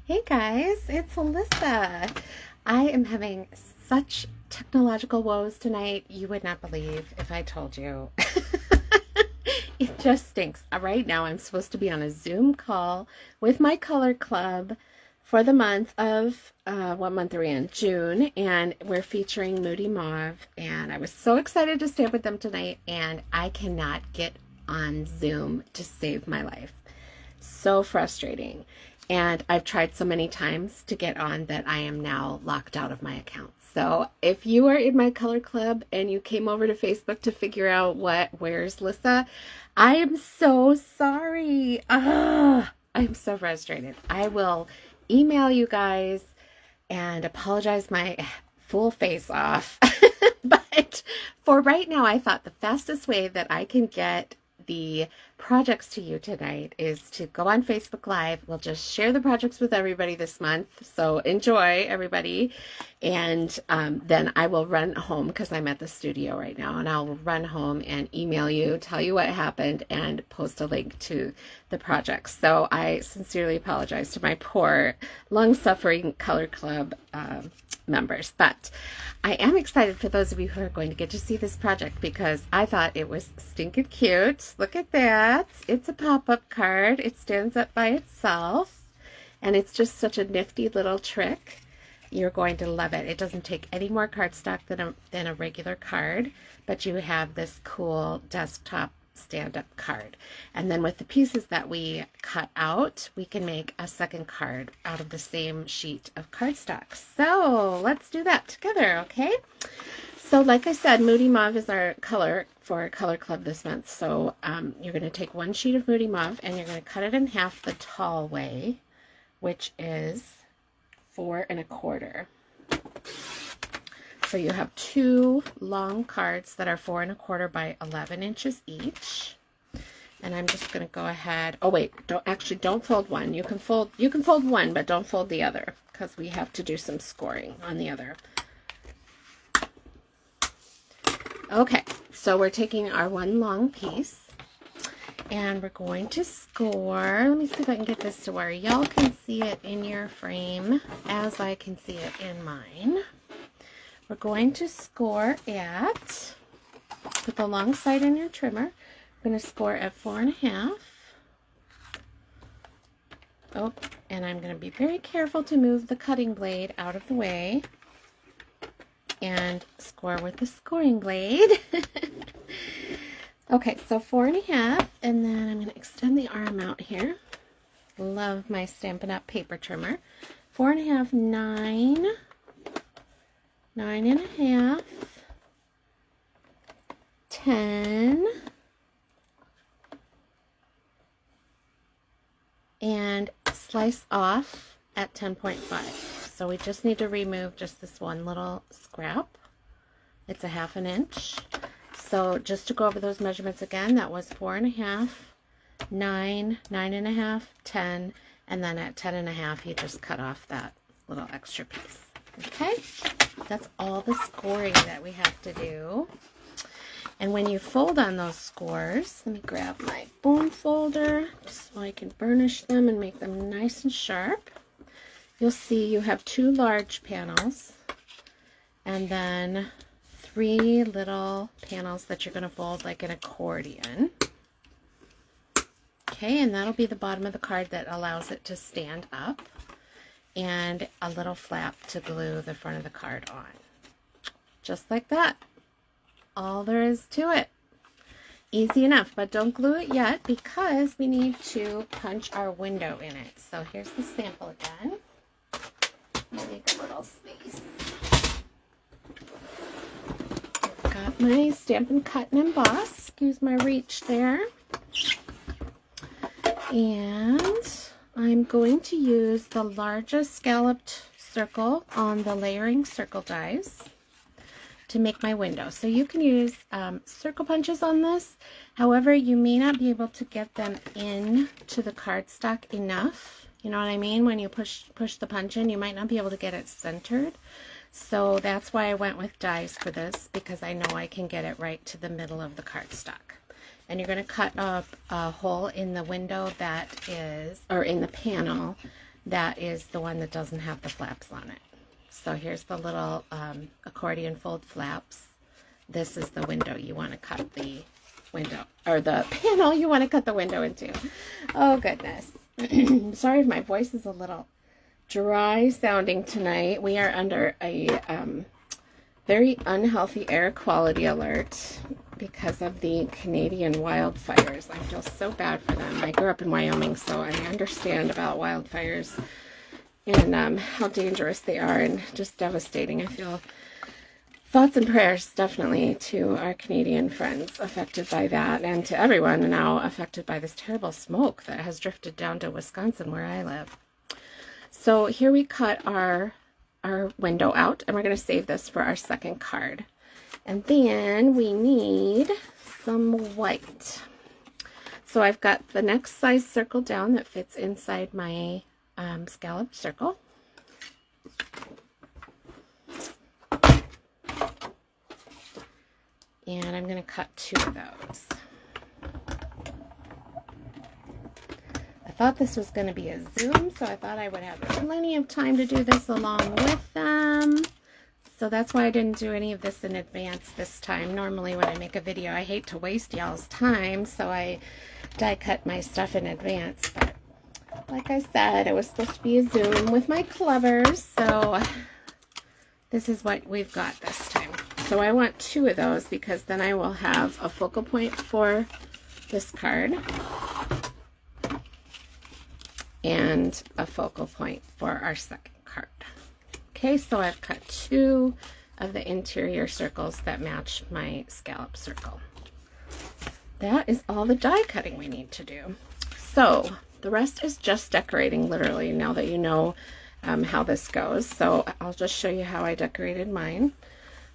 Hey guys, it's Alyssa. I am having such technological woes tonight, you would not believe if I told you. It just stinks. Right now I'm supposed to be on a Zoom call with my color club for the month of, what month are we in? June, and we're featuring Moody Mauve, and I was so excited to stay up with them tonight, and I cannot get on Zoom to save my life. So frustrating. And I've tried so many times to get on that I am now locked out of my account. So if you are in my color club and you came over to Facebook to figure out where's Lissa, I am so sorry. I'm so frustrated. I will email you guys and apologize my full face off. But for right now, I thought the fastest way that I can get the projects to you tonight is to go on Facebook Live. We'll just share the projects with everybody this month. So enjoy, everybody. And then I will run home because I'm at the studio right now, and I'll run home and email you, tell you what happened, and post a link to the projects. So I sincerely apologize to my poor, long-suffering Color Club members, but I am excited for those of you who are going to get to see this project because I thought it was stinking cute. Look at that. It's a pop-up card. It stands up by itself, and it's just such a nifty little trick. You're going to love it. It doesn't take any more cardstock than a regular card, but you have this cool desktop stand-up card. And then with the pieces that we cut out, we can make a second card out of the same sheet of cardstock. So let's do that together, okay? So like I said, Moody Mauve is our color for Color Club this month. So you're going to take one sheet of Moody Mauve and you're going to cut it in half the tall way, which is 4 1/4. So you have two long cards that are 4 1/4 by 11 inches each. And I'm just going to go ahead. Oh wait, don't fold one. You can fold one, but don't fold the other because we have to do some scoring on the other. Okay, so we're taking our one long piece and we're going to score. Let me see if I can get this to where y'all can see it in your frame as I can see it in mine. We're going to score at, put the long side in your trimmer, I'm going to score at 4 1/2. Oh, and I'm going to be very careful to move the cutting blade out of the way and score with the scoring blade. Okay, so 4 1/2, and then I'm going to extend the arm out here. Love my Stampin' Up! Paper trimmer. 4 1/2, 9. 9 1/2, 10, and slice off at 10.5. So we just need to remove just this one little scrap. It's a 1/2 inch. So just to go over those measurements again, that was 4 1/2, 9, 9 1/2, 10, and then at 10 1/2 you just cut off that little extra piece. Okay, that's all the scoring that we have to do. And when you fold on those scores, let me grab my bone folder just so I can burnish them and make them nice and sharp. You'll see you have 2 large panels and then 3 little panels that you're going to fold like an accordion. Okay, and that'll be the bottom of the card that allows it to stand up, and a little flap to glue the front of the card on. Just like that. All there is to it. Easy enough, but don't glue it yet because we need to punch our window in it. So here's the sample again. Make a little space. I've got my Stampin' Cut and Emboss. Excuse my reach there. And I'm going to use the largest scalloped circle on the layering circle dies to make my window. So you can use circle punches on this. However, you may not be able to get them in to the cardstock enough. You know what I mean? When you push the punch in, you might not be able to get it centered. So that's why I went with dies for this, because I know I can get it right to the middle of the cardstock. And you're going to cut up a hole in the window that is, or in the panel that is the one that doesn't have the flaps on it. So here's the little accordion fold flaps. This is the window you want to cut the window, or the panel you want to cut the window into. Oh goodness. Sorry if my voice is a little dry sounding tonight. We are under a very unhealthy air quality alert because of the Canadian wildfires. I feel so bad for them. I grew up in Wyoming, so I understand about wildfires and how dangerous they are and just devastating. I feel thoughts and prayers definitely to our Canadian friends affected by that, and to everyone now affected by this terrible smoke that has drifted down to Wisconsin where I live. So here we cut our window out, and we're going to save this for our second card. And then we need some white. So I've got the next size circle down that fits inside my scallop circle. And I'm going to cut 2 of those. I thought this was going to be a Zoom, so I thought I would have plenty of time to do this along with them. So that's why I didn't do any of this in advance this time. Normally when I make a video, I hate to waste y'all's time, so I die cut my stuff in advance. But like I said, it was supposed to be a Zoom with my clovers, so this is what we've got this time. So I want 2 of those because then I will have a focal point for this card and a focal point for our second card. Okay, so I've cut 2 of the interior circles that match my scallop circle. That is all the die cutting we need to do. So the rest is just decorating, literally, now that you know how this goes. So I'll just show you how I decorated mine.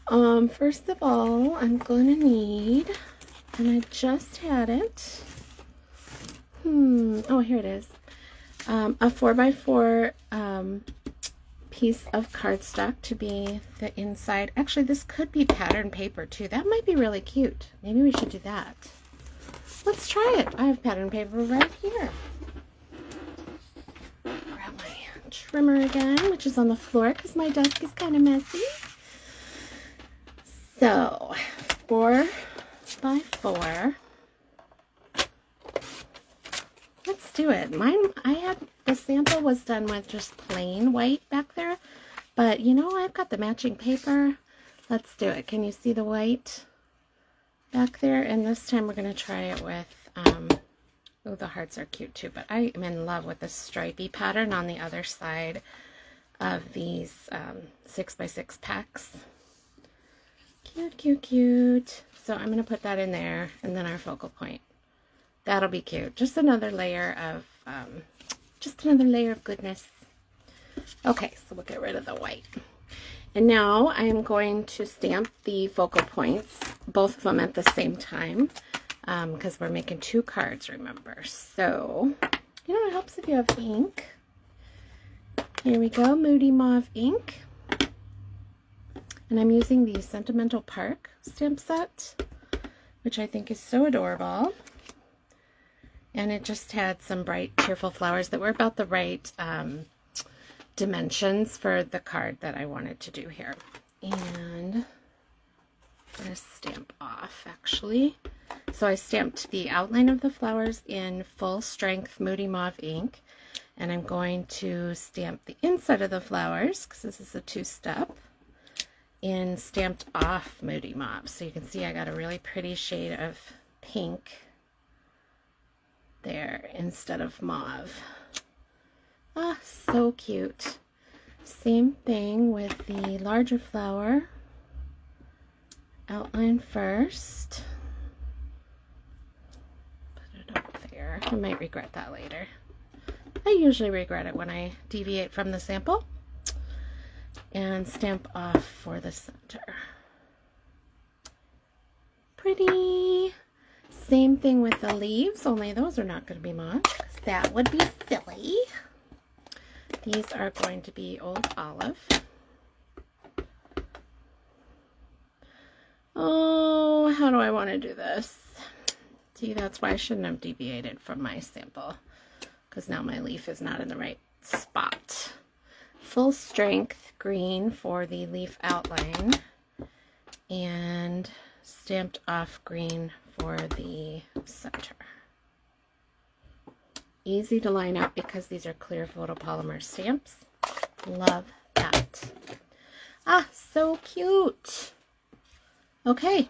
First of all, I'm going to need, and I just had it, oh, here it is, a 4x4 piece of cardstock to be the inside. Actually, this could be pattern paper too. That might be really cute. Maybe we should do that. Let's try it. I have pattern paper right here. Grab my trimmer again, which is on the floor because my desk is kind of messy. So, 4x4. Let's do it. The sample was done with just plain white back there, but you know, I've got the matching paper. Let's do it. Can you see the white back there? And this time we're going to try it with, oh, the hearts are cute too, but I am in love with the stripy pattern on the other side of these 6x6 packs. Cute, cute, cute. So I'm going to put that in there, and then our focal point. That'll be cute. Just another layer of goodness. Okay, so we'll get rid of the white. And now I am going to stamp the focal points, both of them at the same time, because we're making 2 cards, remember. So, you know, it helps if you have ink. Here we go, Moody Mauve ink. And I'm using the Sentimental Park stamp set, which I think is so adorable. And it just had some bright, cheerful flowers that were about the right dimensions for the card that I wanted to do here. And I'm going to stamp off, actually. So I stamped the outline of the flowers in full strength Moody Mauve ink. And I'm going to stamp the inside of the flowers, because this is a 2-step, in Stamped Off Moody Mauve. So you can see I got a really pretty shade of pink there instead of mauve. Ah, so cute. Same thing with the larger flower. Outline first. Put it up there. I might regret that later. I usually regret it when I deviate from the sample. And stamp off for the center. Pretty. Same thing with the leaves, only those are not going to be mauve, because that would be silly. These are going to be Old Olive. Oh, how do I want to do this? See, that's why I shouldn't have deviated from my sample. because now my leaf is not in the right spot. Full strength green for the leaf outline, and stamped off green for the center. Easy to line up because these are clear photopolymer stamps. Love that. Ah, so cute. Okay,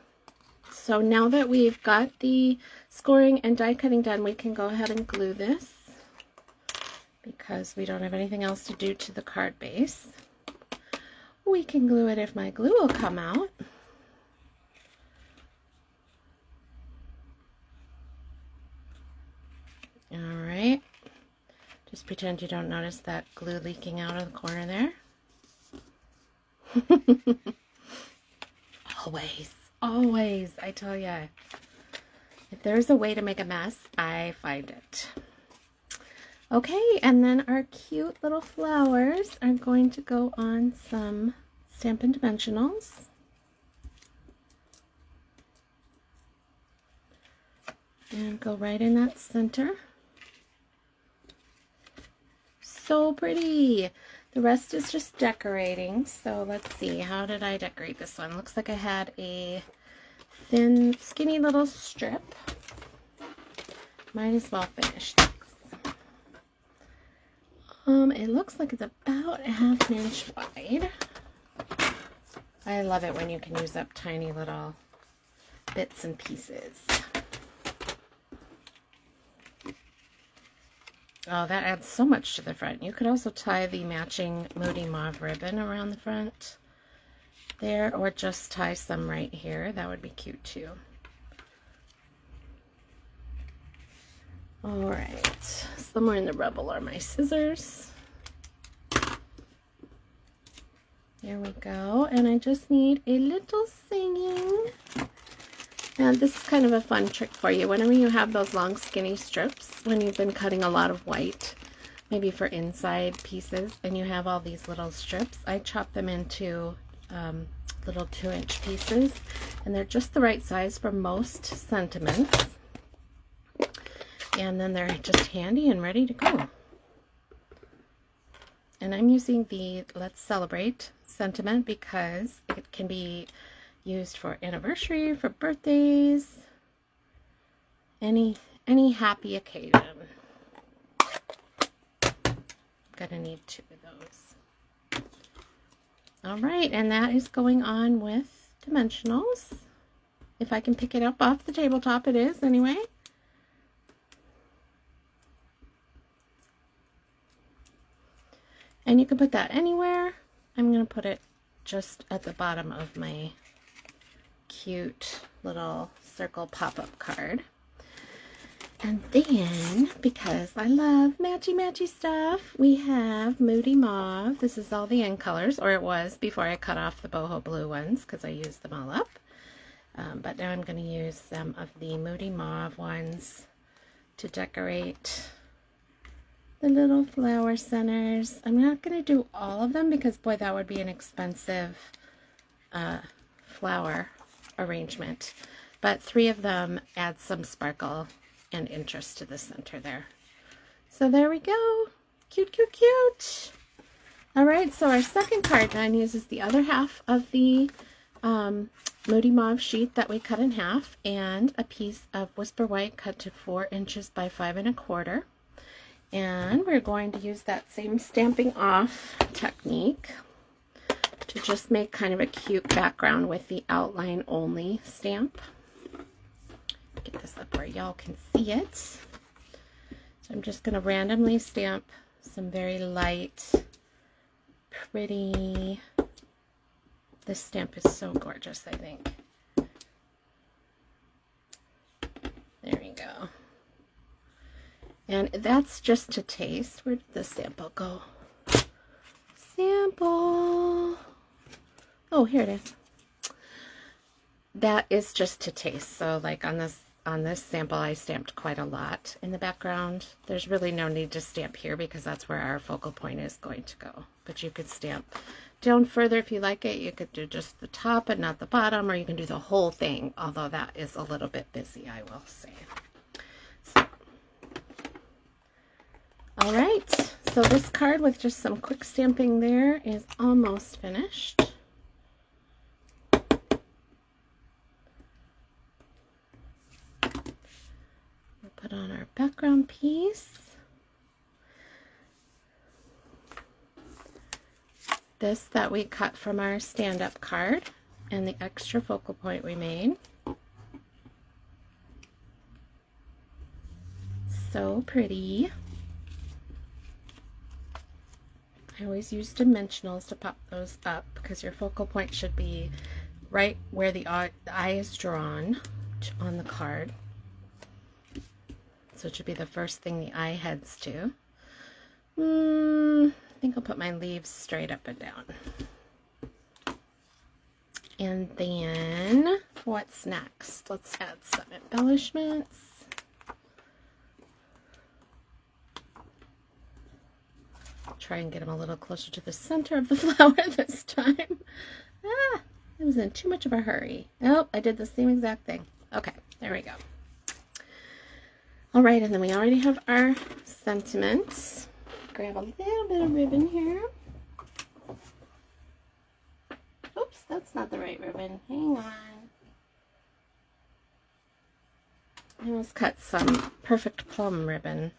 so now that we've got the scoring and die cutting done, we can go ahead and glue this because we don't have anything else to do to the card base. We can glue it if my glue will come out. All right, just pretend you don't notice that glue leaking out of the corner there. Always, I tell ya, if there's a way to make a mess, I find it. Okay, and then our cute little flowers are going to go on some Stampin' Dimensionals. And go right in that center. So pretty. The rest is just decorating. So let's see, how did I decorate this one? Looks like I had a thin, skinny little strip. Might as well finish this. It looks like it's about a ½ inch wide. I love it when you can use up tiny little bits and pieces. Oh, that adds so much to the front. You could also tie the matching Moody Mauve ribbon around the front there, or just tie some right here. That would be cute too. All right, somewhere in the rubble are my scissors. There we go, and I just need a little singing. And this is kind of a fun trick for you. Whenever you have those long skinny strips, when you've been cutting a lot of white, maybe for inside pieces, and you have all these little strips, I chop them into little 2-inch pieces, and they're just the right size for most sentiments. And then they're just handy and ready to go. And I'm using the Let's Celebrate sentiment because it can be used for anniversary, for birthdays, any happy occasion. I'm gonna need 2 of those. All right, and that is going on with dimensionals. If I can pick it up off the tabletop, it is anyway. And you can put that anywhere. I'm going to put it just at the bottom of my cute little circle pop-up card. And then, because I love matchy-matchy stuff, we have Moody Mauve. This is all the end colors, or it was before I cut off the boho blue ones because I used them all up. But now I'm going to use some of the Moody Mauve ones to decorate the little flower centers. I'm not going to do all of them because, boy, that would be an expensive flower arrangement. But 3 of them add some sparkle and interest to the center there. So there we go. Cute, cute, cute. All right, so our second card then uses the other half of the Moody Mauve sheet that we cut in half and a piece of Whisper White cut to 4 inches by 5 1/4. And we're going to use that same stamping off technique to just make kind of a cute background with the outline only stamp. Get this up where y'all can see it. So I'm just going to randomly stamp some very light, pretty. This stamp is so gorgeous, I think. There we go. And that's just to taste. Where did the sample go? Sample. Oh, here it is. That is just to taste. So like on this sample, I stamped quite a lot in the background. There's really no need to stamp here because that's where our focal point is going to go. But you could stamp down further if you like it. You could do just the top and not the bottom, or you can do the whole thing, although that is a little bit busy, I will say. So, All right, so this card with just some quick stamping there is almost finished. We'll put on our background piece. This that we cut from our stand-up card and the extra focal point we made. So pretty. I always use dimensionals to pop those up because your focal point should be right where the eye is drawn on the card. So it should be the first thing the eye heads to. I think I'll put my leaves straight up and down. And then what's next? Let's add some embellishments. Try and get them a little closer to the center of the flower this time. I was in too much of a hurry. Oh, I did the same exact thing. Okay, there we go. All right, and then we already have our sentiments. Grab a little bit of ribbon here. Oops, that's not the right ribbon. Hang on. I almost cut some Perfect Plum ribbon.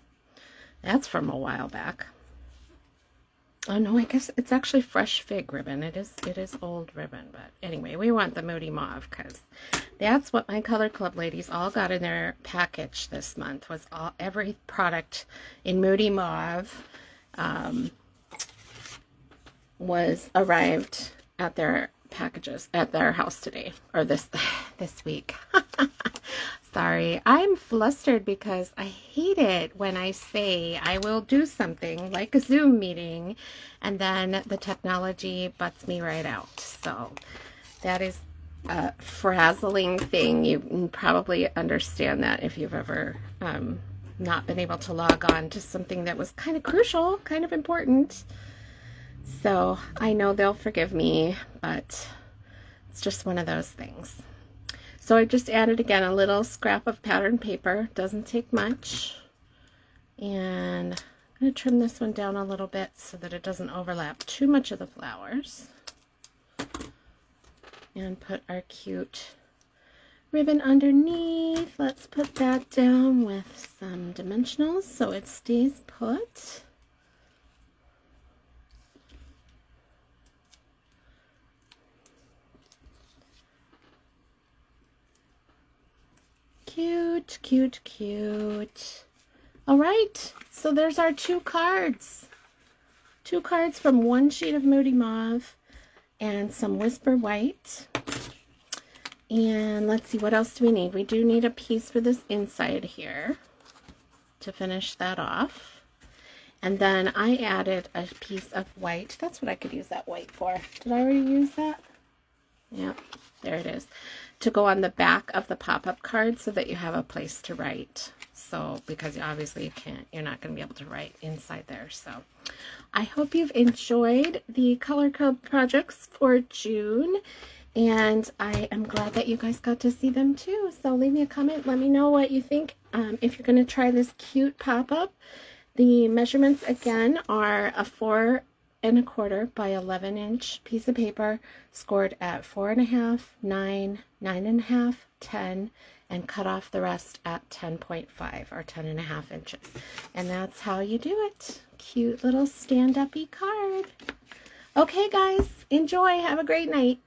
That's from a while back. Oh no, I guess it's actually Fresh Fig ribbon. It is old ribbon, but anyway, we want the Moody Mauve because that's what my Color Club ladies all got in their package this month. Was every product in Moody Mauve was arrived at their packages at their house today, or this week. Sorry, I'm flustered because I hate it when I say I will do something like a Zoom meeting and then the technology butts me right out. So that is a frazzling thing. You probably understand that if you've ever not been able to log on to something that was kind of crucial, kind of important. So I know they'll forgive me, but it's just one of those things. So I just added again a little scrap of pattern paper. Doesn't take much. And I'm going to trim this one down a little bit so that it doesn't overlap too much of the flowers. And put our cute ribbon underneath. Let's put that down with some dimensionals so it stays put. Cute, cute, cute. All right, so there's our two cards. Two cards from one sheet of Moody Mauve and some Whisper White. And let's see, what else do we need? We do need a piece for this inside here to finish that off. And then I added a piece of white. That's what I could use that white for. Did I already use that? Yep, there it is. To go on the back of the pop-up card so that you have a place to write. So, because obviously you're not going to be able to write inside there. So, I hope you've enjoyed the Color Club projects for June. And I am glad that you guys got to see them too. So, leave me a comment. Let me know what you think. If you're going to try this cute pop-up. The measurements again are a 4 1/4 by 11-inch piece of paper scored at 4.5, 9, 9.5, 10, and cut off the rest at 10.5 or 10.5 inches. And that's how you do it. Cute little stand-up-y card. Okay, guys, enjoy. Have a great night.